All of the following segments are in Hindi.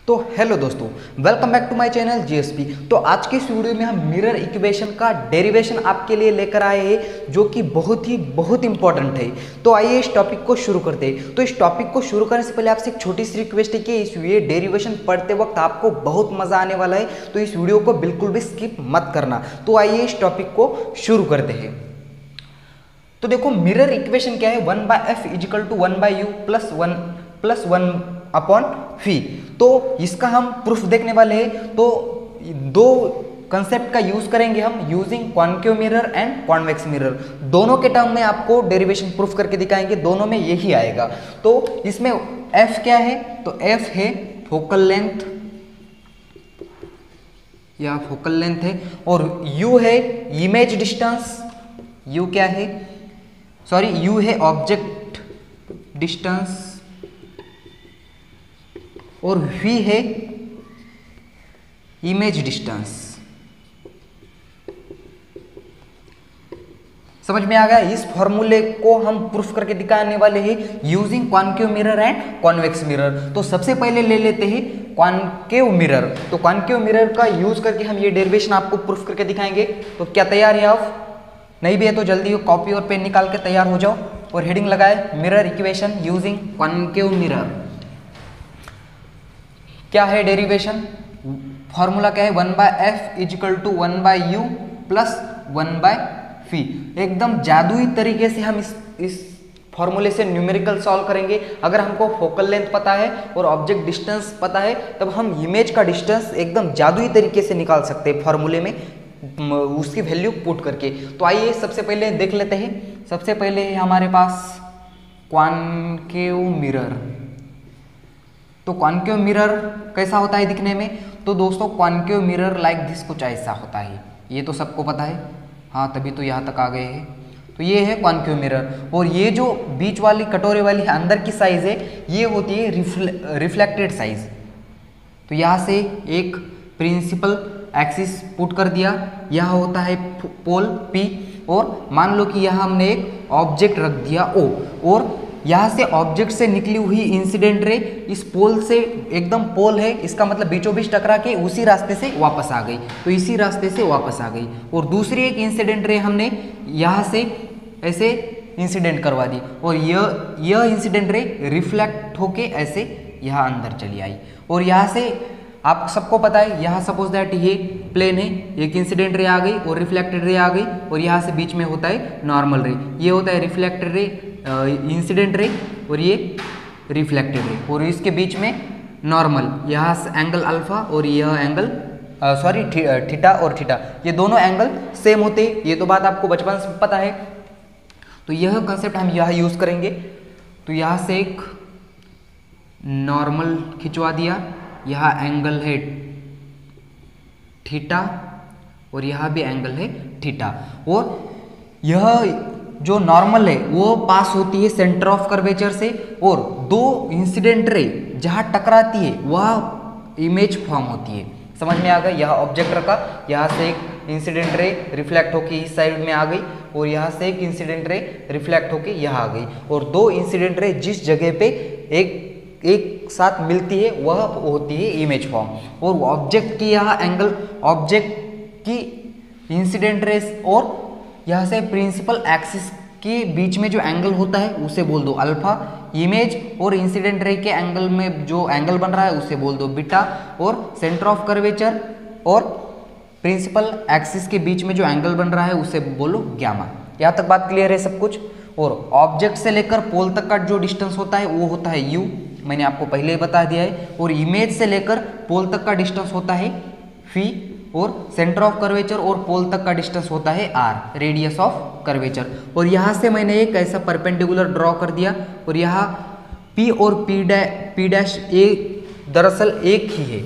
तो हेलो दोस्तों, welcome back to my channel GSP. तो आज के इस वीडियो में हम मिरर इक्वेशन का डेरिवेशन आपके लिए लेकर आए हैं, जो कि बहुत इंपॉर्टेंट है। तो आइए इस टॉपिक को शुरू करते हैं। तो इस टॉपिक को शुरू करने से पहले आपसे एक छोटी सी रिक्वेस्ट है कि इस ये डेरिवेशन पढ़ते वक्त आपको बहुत मजा आने वाला है, तो इस वीडियो को बिल्कुल भी स्किप मत करना। तो आइए इस टॉपिक को शुरू करते हैं। तो देखो, मिरर इक्वेशन क्या है, 1/f is equal to 1/u plus 1 upon फी। तो इसका हम प्रूफ देखने वाले हैं। तो दो कंसेप्ट का यूज करेंगे हम, using concave mirror and convex mirror. दोनों के टर्म में आपको डेरिवेशन प्रूफ करके दिखाएंगे, दोनों में यही आएगा। तो इसमें f क्या है, तो f है फोकल लेंथ या फोकल लेंथ है, और u है इमेज डिस्टेंस। u क्या है, सॉरी, u है ऑब्जेक्ट डिस्टेंस, और v है इमेज डिस्टेंस। समझ में आ गया। इस फॉर्मूले को हम प्रूफ करके दिखाने वाले हैं using concave mirror and convex mirror. तो सबसे पहले ले लेते हैं कॉन्केव मिरर। तो कॉन्केव मिरर का यूज करके हम ये डेरिवेशन आपको प्रूफ करके दिखाएंगे। तो क्या तैयार है आप? नहीं भी है तो जल्दी कॉपी और पेन निकाल के तैयार हो जाओ और हेडिंग लगाए mirror equation using concave mirror. क्या है डेरिवेशन, फॉर्मूला क्या है, 1/f is equal to 1/u plus 1/φ। एकदम जादुई तरीके से हम इस फॉर्मूले से न्यूमेरिकल सॉल्व करेंगे। अगर हमको फोकल लेंथ पता है और ऑब्जेक्ट डिस्टेंस पता है, तब हम इमेज का डिस्टेंस एकदम जादुई तरीके से निकाल सकते हैं फॉर्मूले में उसकी वैल्यू पुट करके। तो आइए सबसे पहले देख लेते हैं। सबसे पहले है हमारे पास कॉन्केव मिरर। तो कॉन्केव मिरर कैसा होता है दिखने में? तो दोस्तों, कॉन्केव मिरर लाइक दिस कुछ ऐसा होता है। ये तो सबको पता है, हाँ, तभी तो यहाँ तक आ गए हैं। तो ये है कॉन्केव मिरर, और ये जो बीच वाली कटोरे वाली अंदर की साइज है, ये होती है रिफ्लेक्टेड साइज। तो यहाँ से एक प्रिंसिपल एक्सिस पुट कर दिया, यह होता है पोल P, और मान लो कि यहाँ हमने एक ऑब्जेक्ट रख दिया O, और यहाँ से ऑब्जेक्ट से निकली हुई इंसिडेंट रे इस पोल से, एकदम पोल है इसका मतलब बीचों बीच टकरा के उसी रास्ते से वापस आ गई। तो इसी रास्ते से वापस आ गई, और दूसरी एक इंसिडेंट रे हमने यहाँ से ऐसे इंसिडेंट करवा दी, और यह इंसिडेंट रे रिफ्लेक्ट होके ऐसे यहाँ अंदर चली आई। और यहाँ से आप सबको पता है, यहाँ सपोज दैट ये प्लेन है, एक इंसिडेंट रे आ गई और रिफ्लेक्टेड रे आ गई, और यहाँ से बीच में होता है नॉर्मल रे। ये होता है रिफ्लेक्टेड रे, इंसिडेंट रे, और ये रिफ्लेक्टेड रे, और इसके बीच में नॉर्मल, यहाँ से एंगल अल्फा और यह एंगल सॉरी थीटा और थीटा, ये दोनों एंगल सेम होते हैं। ये तो बात आपको बचपन से पता है। तो यह कंसेप्ट हम यहाँ यूज करेंगे। तो यहाँ से एक नॉर्मल खिंचवा दिया, यहाँ एंगल है थीटा और यहाँ भी एंगल है थीटा, और यह जो नॉर्मल है वो पास होती है सेंटर ऑफ कर्वेचर से, और दो इंसिडेंट रे जहाँ टकराती है वह इमेज फॉर्म होती है। समझ में आ गया। यहाँ ऑब्जेक्ट रखा, यहाँ से एक इंसिडेंट रे रिफ्लेक्ट होके इस साइड में आ गई, और यहाँ से एक इंसिडेंट रे रिफ्लेक्ट होके यहाँ आ गई, और दो इंसिडेंट रे जिस जगह पे एक साथ मिलती है वह होती है इमेज फॉर्म। और ऑब्जेक्ट की यहाँ एंगल, ऑब्जेक्ट की इंसिडेंट रेस और यहाँ से प्रिंसिपल एक्सिस के बीच में जो एंगल होता है उसे बोल दो अल्फा। इमेज और इंसिडेंट रे के एंगल में जो एंगल बन रहा है उसे बोल दो बीटा, और सेंटर ऑफ कर्वेचर और प्रिंसिपल एक्सिस के बीच में जो एंगल बन रहा है उसे बोलो गामा। यहाँ तक बात क्लियर है सब कुछ। और ऑब्जेक्ट से लेकर पोल तक का जो डिस्टेंस होता है वो होता है u, मैंने आपको पहले ही बता दिया है। और इमेज से लेकर पोल तक का डिस्टेंस होता है φ, और सेंटर ऑफ कर्वेचर और पोल तक का डिस्टेंस होता है r, रेडियस ऑफ कर्वेचर। और यहाँ से मैंने एक ऐसा परपेंडिकुलर ड्रॉ कर दिया, और यहाँ P और P डैश दरअसल एक ही है,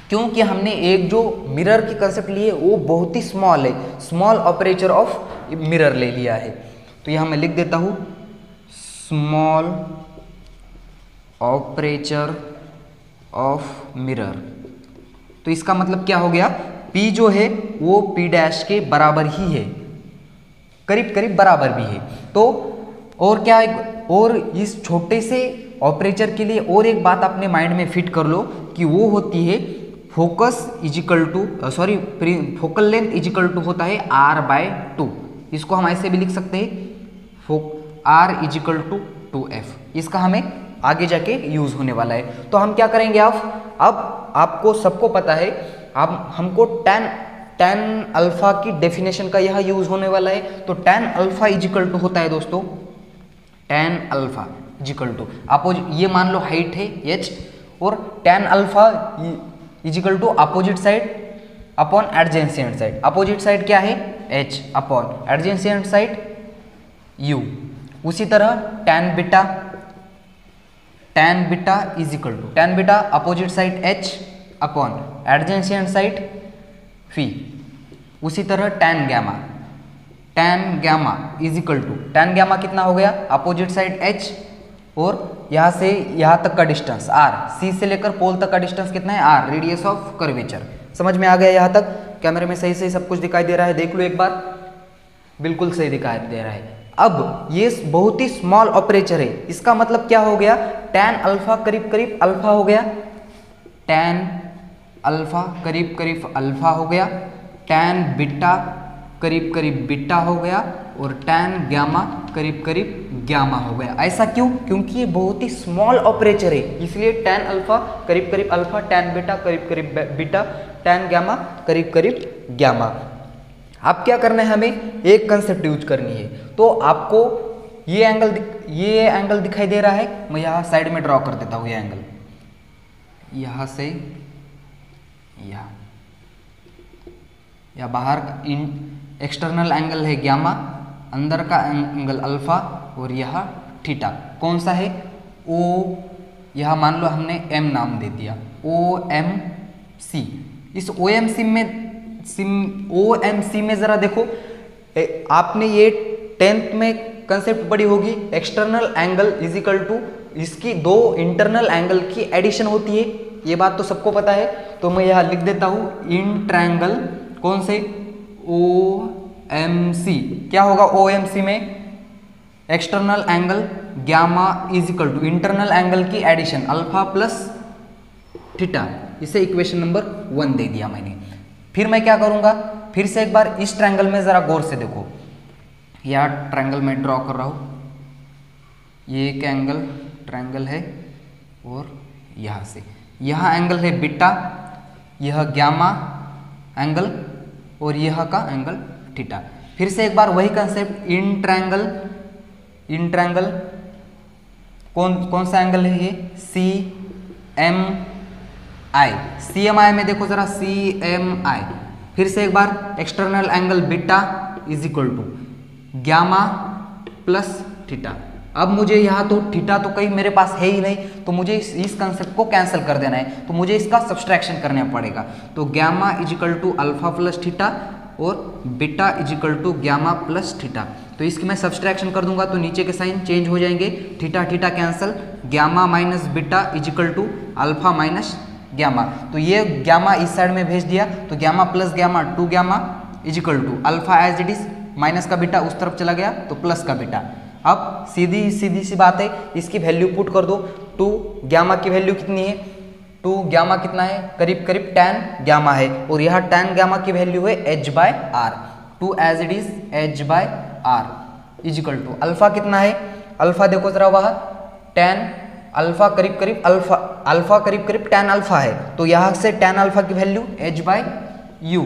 क्योंकि हमने एक जो मिरर की कंसेप्ट ली है वो बहुत ही स्मॉल है, स्मॉल ऑपरेचर ऑफ मिरर ले लिया है। तो यहाँ मैं लिख देता हूँ स्मॉल ऑपरेचर ऑफ मिरर। तो इसका मतलब क्या हो गया, P जो है वो P डैश के बराबर ही है, करीब करीब बराबर भी है। तो और क्या है, और इस छोटे से ऑपरेचर के लिए और एक बात अपने माइंड में फिट कर लो कि वो होती है focus equal to focal length equal to होता है r/2। इसको हम ऐसे भी लिख सकते हैं r इजिकल टू 2f। इसका हमें आगे जाके यूज होने वाला है। तो हम क्या करेंगे अब आपको सबको पता है, अब हमको tan अल्फा की डेफिनेशन का यह यूज होने वाला है। तो tan अल्फा इजिकल टू होता है दोस्तों tan अल्फा इजिकल टू ये मान लो हाइट है h, और tan alpha is equal to opposite side upon adjacent side. Opposite side क्या है h upon adjacent side u। उसी तरह tan beta is equal to tan beta opposite side h upon adjacent side phi। उसी तरह tan gamma is equal to tan gamma कितना हो गया अपोजिट साइड h, और यहाँ से यहाँ तक का डिस्टेंस r, c से लेकर पोल तक का डिस्टेंस कितना है r, रेडियस ऑफ कर्वेचर। समझ में आ गया यहाँ तक? कैमरे में सही सब कुछ दिखाई दे रहा है? देख लो एक बार, बिल्कुल सही दिखाई दे रहा है। अब ये बहुत ही स्मॉल ऑपरेचर है, इसका मतलब क्या हो गया, tan अल्फा करीब करीब अल्फा हो गया, tan अल्फा करीब करीब अल्फा हो गया, tan बीटा करीब करीब बीटा हो गया, और tan गैमा करीब करीब गैमा हो गया। ऐसा क्यों? क्योंकि ये बहुत ही स्मॉल ऑपरेचर है, इसलिए tan अल्फा करीब करीब अल्फा, tan बीटा करीब करीब बीटा, tan गैमा करीब करीब गैमा। अब क्या करना है, हमें एक कंसेप्ट यूज करनी है। तो आपको ये एंगल दिखाई दे रहा है, मैं यहाँ साइड में ड्रॉ कर देता हूँ ये एंगल, यहाँ से या बाहर का एक्सटर्नल एंगल है गैमा, अंदर का एंगल अल्फा, और यह थीटा कौन सा है ओ, यह मान लो हमने m नाम दे दिया OMC। इस OMC में जरा देखो, आपने ये 10th में कंसेप्ट पढ़ी होगी, एक्सटर्नल एंगल इजिकल टू इसकी दो इंटरनल एंगल की एडिशन होती है, ये बात तो सबको पता है। तो मैं यहाँ लिख देता हूँ इन ट्रायंगल कौन से OMC। क्या होगा OMC में, external angle gamma is equal to internal angle की एडिशन अल्फा प्लस थीटा। इसे इक्वेशन नंबर 1 दे दिया मैंने। फिर मैं क्या करूंगा, फिर से एक बार इस ट्रायंगल में जरा गौर से देखो, यह ट्रायंगल मैं ड्रॉ कर रहा हूं, ये एक ट्रायंगल है, और यहां से यह एंगल है बीटा, यह गैमा एंगल, और यह का एंगल थीटा। फिर से एक बार वही कंसेप्ट, इन ट्रायंगल कौन सा एंगल है ये, CMI में देखो जरा CMI। फिर से एक बार external angle beta is equal to gamma plus theta. अब मुझे यहाँ तो थीटा तो कहीं मेरे पास है ही नहीं, तो मुझे इस कंसेप्ट को कैंसिल कर देना है, तो मुझे इसका सब्सट्रैक्शन करना पड़ेगा। तो gamma is equal to alpha plus theta, और beta is equal to gamma plus theta. तो इसकी मैं सब्सट्रैक्शन कर दूंगा तो नीचे के साइन चेंज हो जाएंगे, theta theta cancel, gamma minus beta is equal to alpha minus gamma. तो ये गैमा इस साइड में भेज दिया, तो gamma plus gamma 2 gamma is equal to alpha as it is, minus का बीटा उस तरफ चला गया तो प्लस का बीटा। अब सीधी सी बात है, इसकी वैल्यू पुट कर दो। 2 गैमा की वैल्यू कितनी है, 2 गैमा कितना है, करीब करीब tan गैमा है, और यह tan गैमा की वैल्यू है h/r, 2 as it is h/r equal to alpha कितना है, अल्फा देखो जरा वह tan अल्फा करीब करीब अल्फा करीब करीब tan अल्फा है, तो यहाँ से tan अल्फा की वैल्यू h/u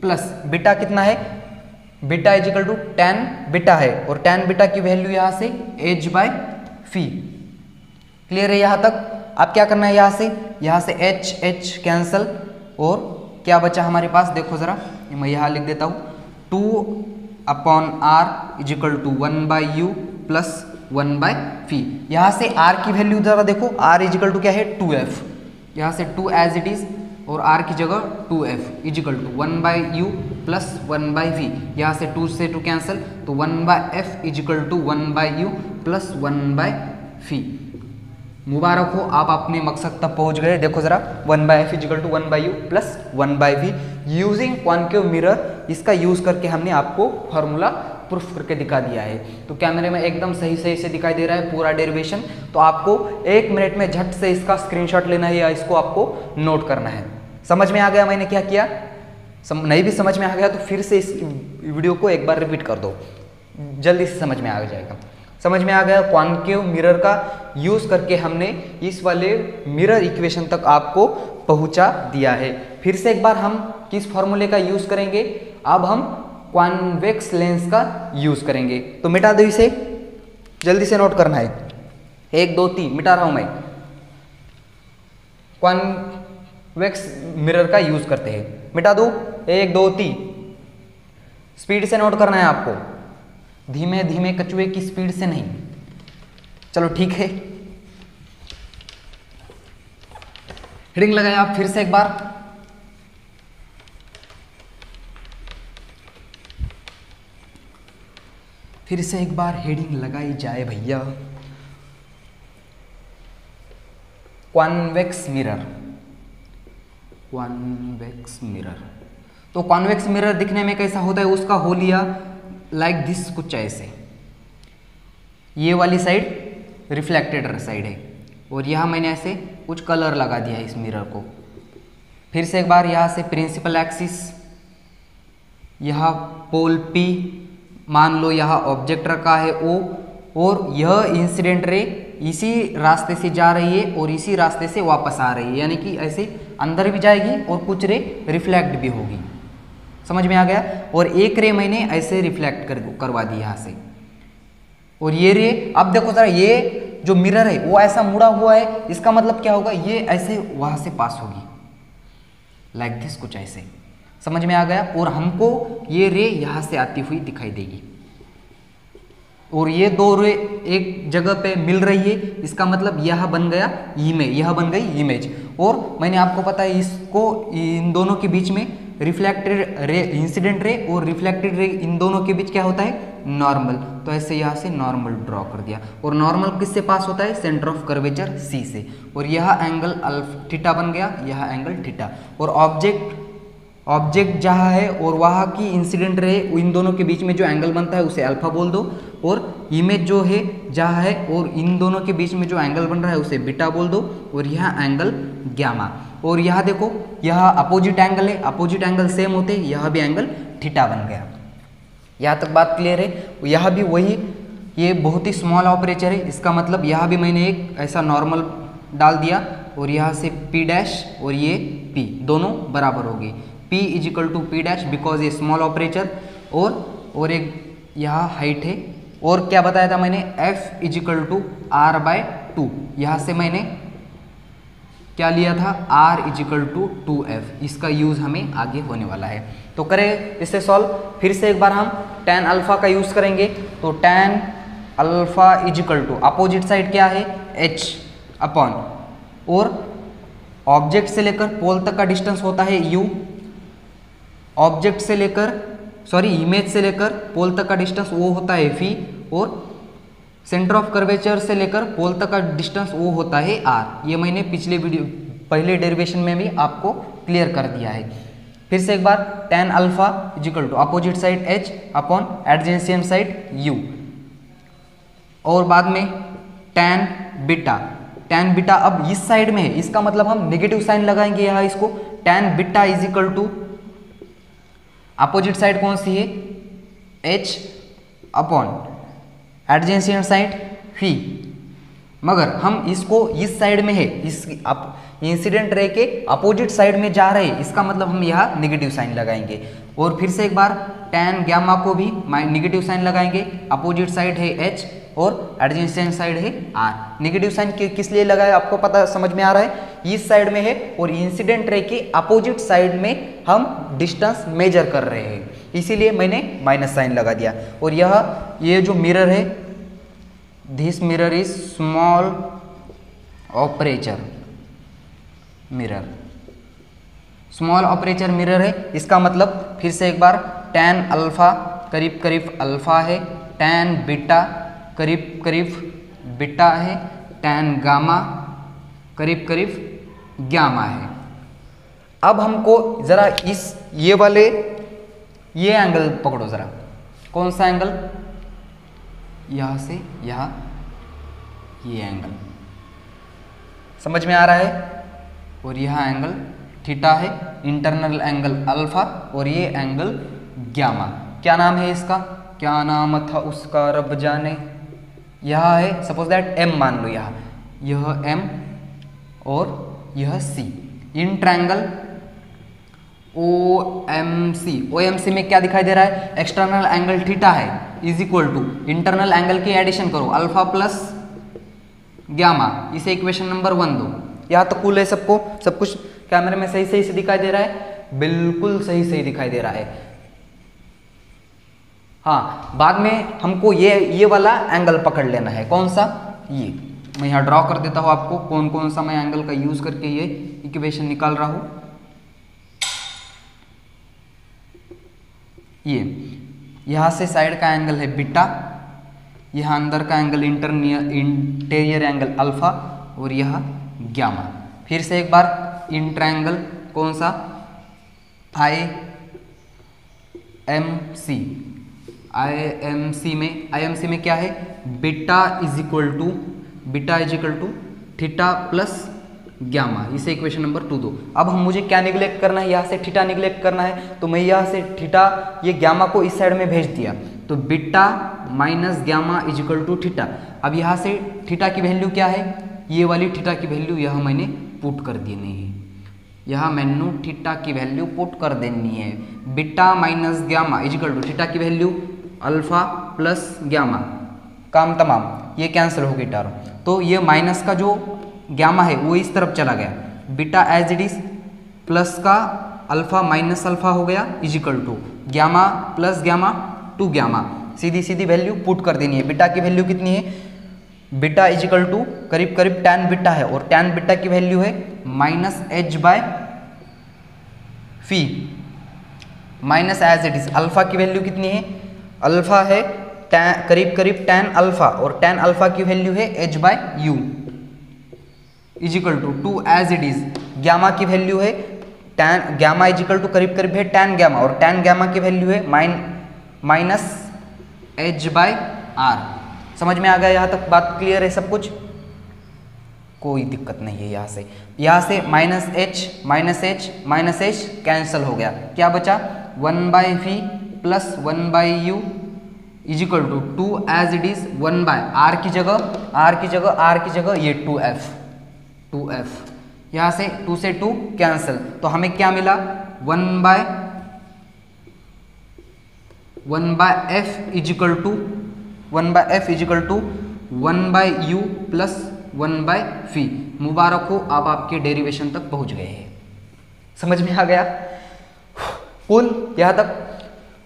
प्लस बीटा कितना है, beta is equal to tan beta है, और tan बीटा की वैल्यू यहाँ से h/phi। क्लियर है यहाँ तक? अब क्या करना है, यहाँ से h कैंसल, और क्या बचा हमारे पास, देखो जरा मैं यहाँ लिख देता हूँ 2/r is equal to 1/u plus 1/phi। यहाँ से r की वैल्यू जरा देखो, r इजिकल टू क्या है 2f, यहाँ से 2 एज इट इज, और r की जगह 2f is equal to 1/u plus 1/v। यहाँ से 2 से 2 कैंसिल, तो 1/f is equal to 1/u plus 1/phi। मुबारक हो, आप अपने मकसद तक पहुंच गए। देखो जरा 1/f is equal to 1/u plus 1/v using concave mirror, इसका यूज करके हमने आपको फॉर्मूला प्रूफ करके दिखा दिया है। तो कैमरे में एकदम सही सही से दिखाई दे रहा है पूरा डेरिवेशन। तो आपको 1 मिनट में झट से इसका स्क्रीनशॉट लेना है या इसको आपको नोट करना है। समझ में आ गया मैंने क्या किया? नहीं भी समझ में आ गया तो फिर से इस वीडियो को एक बार रिपीट कर दो, जल्दी से समझ में आ जाएगा। समझ में आ गया? कॉन्केव मिरर का यूज करके हमने इस वाले मिरर इक्वेशन तक आपको पहुंचा दिया है। फिर से एक बार हम किस फॉर्मूले का यूज करेंगे? अब हम कॉन्वेक्स लेंस का यूज करेंगे। तो मिटा दो इसे, जल्दी से नोट करना है। 1 2 3 मिटा रहा हूं मैं। कॉन्वेक्स मिरर का यूज करते हैं। मिटा दो, 1 2 3। स्पीड से नोट करना है आपको, धीमे धीमे कछुए की स्पीड से नहीं। चलो ठीक है, हेडिंग लगाए आप फिर से एक बार। फिर से एक बार हेडिंग लगाई जाए भैया। Convex mirror, convex mirror. तो कॉन्वेक्स मिरर दिखने में कैसा होता है? उसका होलिया लाइक दिस, कुछ ऐसे। ये वाली साइड रिफ्लेक्टेड साइड है और यहाँ मैंने ऐसे कुछ कलर लगा दिया है इस मिरर को। फिर से एक बार यहाँ से प्रिंसिपल एक्सिस, यहाँ पोल P, मान लो यहाँ ऑब्जेक्ट रखा है O, और यह इंसिडेंट रे इसी रास्ते से जा रही है और इसी रास्ते से वापस आ रही है, यानी कि ऐसे अंदर भी जाएगी और कुछ रे रिफ्लेक्ट भी होगी। समझ में आ गया? और एक रे मैंने ऐसे रिफ्लेक्ट करवा दी यहाँ से, और ये रे, अब देखो जरा, ये जो मिरर है वो ऐसा मुड़ा हुआ है, इसका मतलब क्या होगा? ये ऐसे वहां से पास होगी लाइक दिस, कुछ ऐसे। समझ में आ गया? और हमको ये रे यहां से आती हुई दिखाई देगी और ये 2 रे एक जगह पे मिल रही है, इसका मतलब यह बन गया इमेज, यह बन गई इमेज। और मैंने आपको पता है इसको, इन दोनों के बीच में रिफ्लेक्टेड रे, इंसिडेंट रे और रिफ्लेक्टेड रे, इन दोनों के बीच क्या होता है? नॉर्मल। तो ऐसे यहाँ से नॉर्मल ड्रॉ कर दिया, और नॉर्मल किससे पास होता है? सेंटर ऑफ कर्वेचर C से। और यह एंगल थीटा बन गया, यह एंगल थीटा। और ऑब्जेक्ट जहाँ है और वहाँ की इंसिडेंट रे, इन दोनों के बीच में जो एंगल बनता है उसे अल्फा बोल दो, और इमेज जो है जहाँ है और इन दोनों के बीच में जो एंगल बन रहा है उसे बीटा बोल दो, और यह एंगल गामा। और यहाँ देखो, यह अपोजिट एंगल है, अपोजिट एंगल सेम होते, यह भी एंगल थीटा बन गया। यहाँ तक बात क्लियर है? यह भी वही, ये बहुत ही स्मॉल ऑपरेचर है, इसका मतलब यहाँ भी मैंने एक ऐसा नॉर्मल डाल दिया, और यहाँ से P डैश और ये P दोनों बराबर हो गई। P equal to P dash because ये स्मॉल ऑपरेचर, और एक यहाँ हाइट है, और क्या बताया था मैंने? F equal to R/2। यहाँ से मैंने क्या लिया था? R equal to 2F। इसका यूज हमें आगे होने वाला है। तो करें इसे सॉल्व। फिर से एक बार हम tan अल्फा का यूज करेंगे। तो tan alpha is equal to, opposite side क्या है? H अपॉन, और ऑब्जेक्ट से लेकर पोल तक का डिस्टेंस होता है U, ऑब्जेक्ट से लेकर, सॉरी इमेज से लेकर पोल तक का डिस्टेंस वो होता है V, और सेंटर ऑफ कर्वेचर से लेकर पोल तक का डिस्टेंस वो होता है R। ये मैंने पिछले वीडियो, पहले डेरिवेशन में भी आपको क्लियर कर दिया है। फिर से एक बार, tan alpha is equal to opposite side H upon adjacent side U, और बाद में tan बीटा। tan बीटा अब इस साइड में है, इसका मतलब हम नेगेटिव साइन लगाएंगे यहाँ इसको। tan beta is equal to opposite side कौन सी है? H upon adjacent side V। मगर हम इसको इस साइड में है, इस इंसिडेंट रे के अपोजिट साइड में जा रहे हैं, इसका मतलब हम यहाँ नेगेटिव साइन लगाएंगे। और फिर से एक बार tan गामा को भी नेगेटिव साइन लगाएंगे, अपोजिट साइड है H और एडजेसेंट साइड है R। नेगेटिव साइन किस लिए लगाया आपको पता, समझ में आ रहा है? इस साइड में है और इंसिडेंट रे के अपोजिट साइड में हम डिस्टेंस मेजर कर रहे हैं, इसीलिए मैंने माइनस साइन लगा दिया। और ये जो मिरर है, this mirror is small aperture mirror, small aperture mirror है। इसका मतलब फिर से एक बार, tan अल्फा करीब करीब अल्फा है, tan बीटा करीब करीब बीटा है, tan गामा करीब करीब गामा है। अब हमको जरा ये एंगल पकड़ो जरा, कौन सा एंगल, यहाँ से यहाँ, ये एंगल समझ में आ रहा है। और यहाँ एंगल थीटा है, इंटरनल एंगल अल्फा, और ये एंगल गामा। क्या नाम है इसका, क्या नाम था उसका रब जाने। यह है सपोज दैट m मान लो, यहाँ यह m और यह c। इन ट्रायंगल OMC में क्या दिखाई दे रहा है, एक्सटर्नल एंगल थीटा है is equal to internal angle की एडिशन करो अल्फा प्लस गामा। इसे इक्वेशन नंबर 1 दो। यहाँ तक कूल है सबको, सब कुछ कैमरे में सही सही से दिखाई दे रहा है, बिल्कुल सही सही दिखाई दे रहा है। हाँ, बाद में हमको ये वाला एंगल पकड़ लेना है। कौन सा, ये मैं यहाँ ड्रॉ कर देता हूँ आपको कौन कौन सा मैं एंगल का यूज करके ये इक्वेशन निकाल रहा हूँ। ये यहाँ से साइड का एंगल है बीटा, यहाँ अंदर का एंगल इंटीरियर एंगल अल्फा, और यह गामा। फिर से एक बार इन ट्रायंगल कौन सा, IMC में क्या है, beta is equal to theta plus gamma. इसे इक्वेशन नंबर 2 दो। अब मुझे क्या निगलेक्ट करना है, यहाँ से थीटा निगलेक्ट करना है, तो मैं यहाँ से थीटा ये गामा को इस साइड में भेज दिया, तो beta minus gamma is equal to theta. अब यहाँ से थीटा की वैल्यू क्या है, ये वाली थीटा की वैल्यू यहाँ मैंने पुट कर देनी है, यहाँ मैंने थीटा की वैल्यू पुट कर देनी है। Beta minus gamma is equal to theta की वैल्यू अल्फा प्लस गामा, काम तमाम, ये कैंसिल हो गई टारो। तो ये माइनस का जो गामा है वो इस तरफ चला गया, beta as it is plus का अल्फा माइनस अल्फा हो गया is equal to gamma plus gamma two gamma. सीधी सीधी वैल्यू पुट कर देनी है। बीटा की वैल्यू कितनी है, बीटा इज इक्वल टू करीब करीब tan बीटा है, और tan बीटा की वैल्यू है minus H by V minus as it is. Alpha की वैल्यू कितनी है, अल्फा है करीब करीब tan अल्फा, और tan अल्फा की वैल्यू है h by U is equal to 2 as it is. Gamma की वैल्यू है tan gamma is equal to करीब करीब है tan गामा, और tan गामा की वैल्यू है माइनस h बाय आर। समझ में आ गया, यहाँ तक बात क्लियर है सब कुछ, कोई दिक्कत नहीं है। यहाँ से माइनस एच कैंसिल हो गया, क्या बचा 1 by V plus 1 by U is equal to 2 as it is 1 by R की जगह ये 2f। यहाँ से 2 से 2 कैंसिल, तो हमें क्या मिला 1 by f is equal to 1 by u plus 1 by phi. मुबारक हो, अब आपके डेरिवेशन तक पहुंच गए हैं। समझ में आ गया कुल। यहाँ तक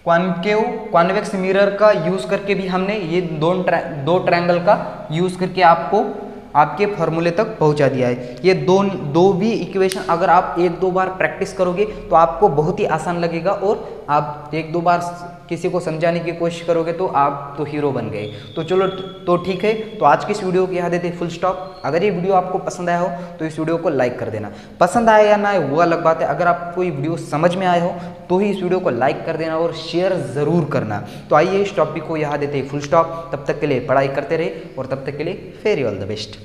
कॉन्वेक्स मिरर का यूज करके भी हमने ये दो ट्रायंगल का यूज करके आपको आपके फॉर्मूले तक पहुंचा दिया है। ये दो भी इक्वेशन अगर आप 1-2 बार प्रैक्टिस करोगे तो आपको बहुत ही आसान लगेगा, और आप 1-2 बार किसी को समझाने की कोशिश करोगे तो आप तो हीरो बन गए। तो चलो, तो ठीक है, तो आज की इस वीडियो को यहाँ देते फुल स्टॉप। अगर ये वीडियो आपको पसंद आया हो तो इस वीडियो को लाइक कर देना। पसंद आया या ना आए वो अलग बात है, अगर आपको ये वीडियो समझ में आया हो तो ही इस वीडियो को लाइक कर देना और शेयर ज़रूर करना। तो आइए इस टॉपिक को यहाँ देते फुल स्टॉप। तब तक के लिए पढ़ाई करते रहे, और तब तक के लिए वेरी ऑल द बेस्ट।